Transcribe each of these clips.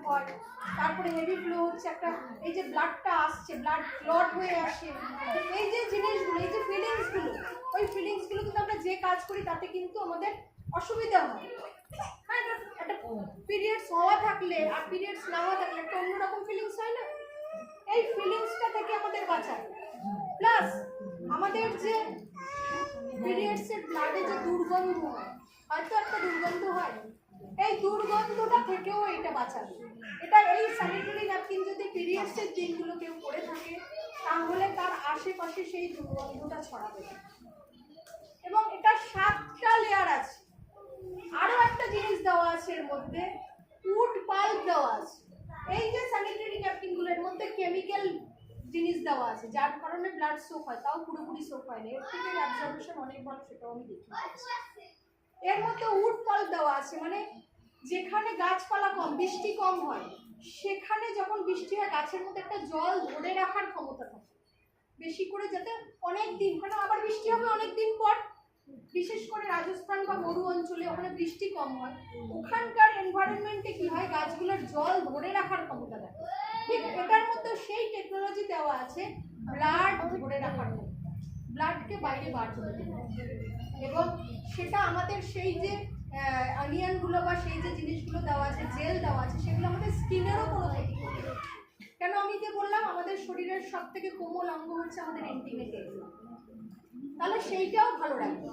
হয়, তারপরে heavy flow হচ্ছে, একটা এই যে ব্লাডটা আসছে, ব্লাড ক্লট হয়ে আসে, এই যে জিনিসগুলো, এই যে ফিলিংসগুলো, ওই ফিলিংসগুলো কিন্তু আমরা যে কাজ করি তাতে কিন্তু আমাদের অসুবিধা হয়। হ্যাঁ, একটা পিরিয়ডস হওয়া থাকলে আর পিরিয়ডস না হওয়া থাকলে একটা অন্যরকম ফিলিংস হয় না? এই ফিলিংসটা থেকে আমাদের বাঁচায়। প্লাস আমাদের যে পিরিয়ডসের ব্লাডে যে দুর্গন্ধ হয়, হয়তো একটা দুর্গন্ধ হয়, এই দুর্গন্ধটা থেকেও এটা বাঁচাবে। এটা এই স্যানিটারি ন্যাপকিন যদি পিরিয়ডসের দিনগুলো কেউ করে থাকে তাহলে তার আশেপাশে সেই দুর্গন্ধটা ছড়াবে। এবং এটা 7টা লেয়ার আছে। আরো একটা জিনিস দেওয়া আছে এর মধ্যে, উড পাল্প দেওয়া আছে। এই যে স্যানিটারি ন্যাপকিনগুলোর মধ্যে কেমিক্যাল জিনিস দেওয়া আছে যার কারণে ব্লাড সোক হয়, তাও পুরোপুরি সোক হয় না, এর থেকে অ্যাবজর্পশন অনেক ভালো, সেটাও আমি দেখি। এর মধ্যে উড পাল্প দেওয়া আছে, মানে যেখানে গাছপালা কম, বৃষ্টি কম হয়, সেখানে যখন বৃষ্টি হয় গাছের মধ্যে একটা জল ধরে রাখার ক্ষমতা থাকে বেশি করে, যাতে অনেক দিন, কারণ আবার বৃষ্টি হবে অনেক দিন পর, বিশেষ করে রাজস্থান বা মরু অঞ্চলে ওখানে বৃষ্টি কম হয়, ওখানকার এনভায়রনমেন্টে কি হয়, গাছগুলোর জল ধরে রাখার ক্ষমতা থাকে। ঠিক এটার মধ্যে সেই টেকনোলজি দেওয়া আছে, ব্লাড ধরে রাখার ক্ষমতা, ব্লাডকে বাইরে বার করে দেওয়া, এবং সেটা আমাদের সেই যে অনিয়নগুলো বা সেই যে জিনিসগুলো দেওয়া আছে, জেল দেওয়া আছে, সেগুলো আমাদের স্কিনেরও কোনো ক্ষতি করবে না। কেন আমি যে বললাম আমাদের শরীরের সব থেকে কোমল অঙ্গ হচ্ছে আমাদের ইন্টিমেট এরিয়া, তাহলে সেইটাও ভালো রাখবে।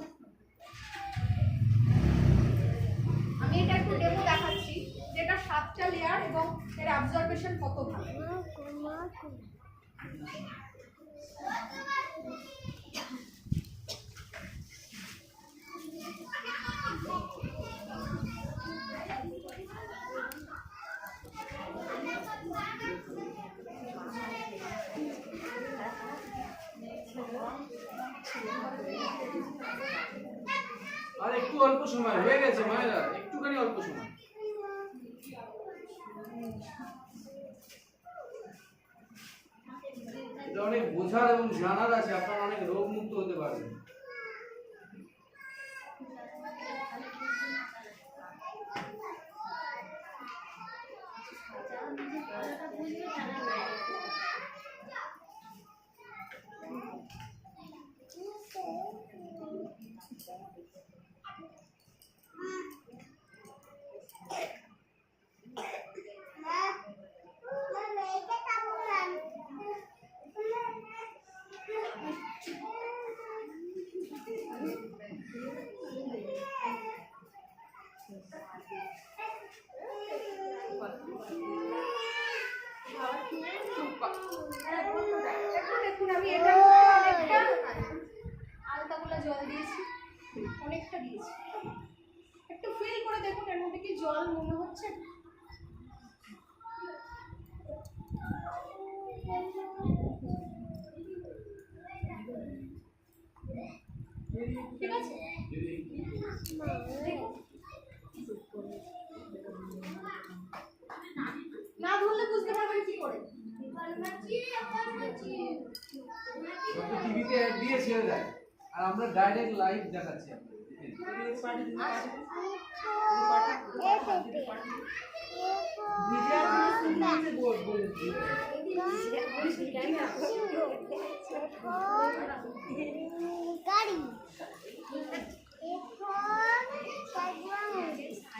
আমি এটা একটু ডেমো দেখাচ্ছি, যেটা 7টা লেয়ার এবং এর অবজারভেশন কত ভালো। আর একটু অল্প সময় হয়ে গেছে মায়েরা, একটুখানি অল্প সময়। এটা অনেক বোঝার এবং জানার আছে, আপনারা অনেক রোগ মুক্ত হতে পারবেন। দেখুন আমি এটা আলতা গুলা জল দিয়েছি, অনেকটা দিয়েছি, একটু ফিল করে দেখুন এর মধ্যে কি জল মনে হচ্ছে। ঠিক আছে, না ধরলে বুঝতে পারবেন কি করে। টিভিতে অ্যাড দিয়ে ছেড়ে দেয় আর আমরা ডাইরেক্ট লাইভ দেখাচ্ছি।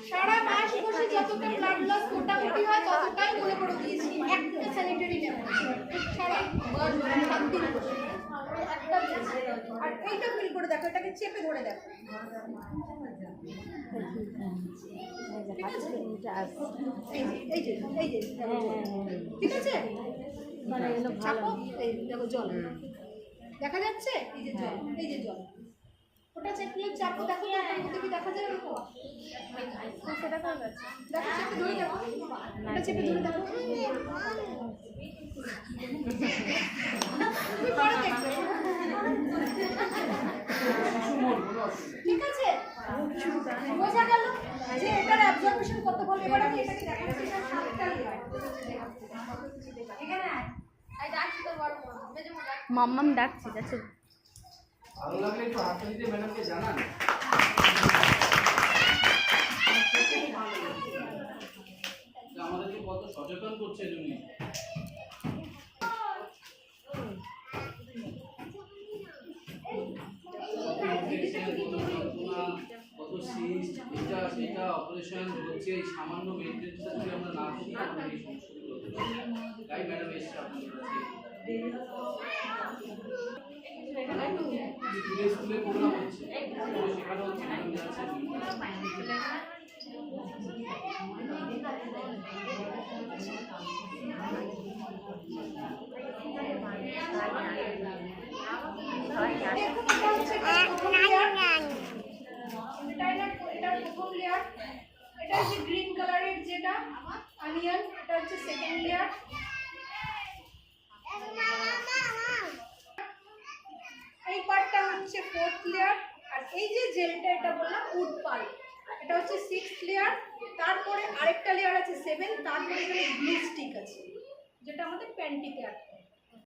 সারা মাস বসে যতটা ব্লাড লস মোটামুটি হয় ততটাই মনে করে দিয়েছি একটা স্যানিটারি ন্যাপকিন, সারা 7 দিন বসে একটা দিয়েছি। আর এইটা ফিল করে দেখো, এটাকে চেপে ধরে দেখো, এই যে ঠিক আছে, চাপো, এই দেখো জল দেখা যাচ্ছে, এই যে জল, এই যে জল, ওটা চেপলে চাপো, দেখো ওটার মধ্যে কি দেখা যায় ওরকম, সেটা করে যাচ্ছে, দেখো চেপে ধরে দেখো, ওটা চেপে ধরে দেখো, তুমি পরে দেখবে, ঠিক আছে, বোঝা গেল যে এটার অ্যাবজর্পশন কত ভালো। এবার আমি এটাকে দেখাচ্ছি, এটা 7টা লেয়ার, এখানে আই ডাকছি তো বড় মাম্মাম ডাকছি, যাচ্ছে। ভালো লাগলে একটু হাত দিতে ম্যাডামকে জানান। আমাদের কত সচেতন করছে তুমি। কত সিস্ট এটা সেটা অপারেশন হচ্ছে, এই সামান্য মেনটেন্সটা যদি আমরা না করি তাহলে এই সমস্যাগুলো হতে পারে। তাই ম্যাডাম এসছে আপনাদের কাছে। স্কুলে প্রোগ্রাম হচ্ছে, সেখানে হচ্ছে ম্যাডাম যাচ্ছে। দেখুন এটা হচ্ছে প্রথম লেয়ার, এটার প্রথম লেয়ার। এটা হচ্ছে গ্রিন কালারের যেটা অনিয়ন, এটা হচ্ছে সেকেন্ড লেয়ার। এই পার্টটা হচ্ছে ফোর্থ লেয়ার। আর এই যে জেলটা এটা বললাম উড পাল্প, এটা হচ্ছে সিক্সথ লেয়ার। তারপরে আরেকটা লেয়ার আছে 7, তারপরে এখানে গ্লু স্টিক আছে যেটা আমাদের প্যান্টি কেয়ার।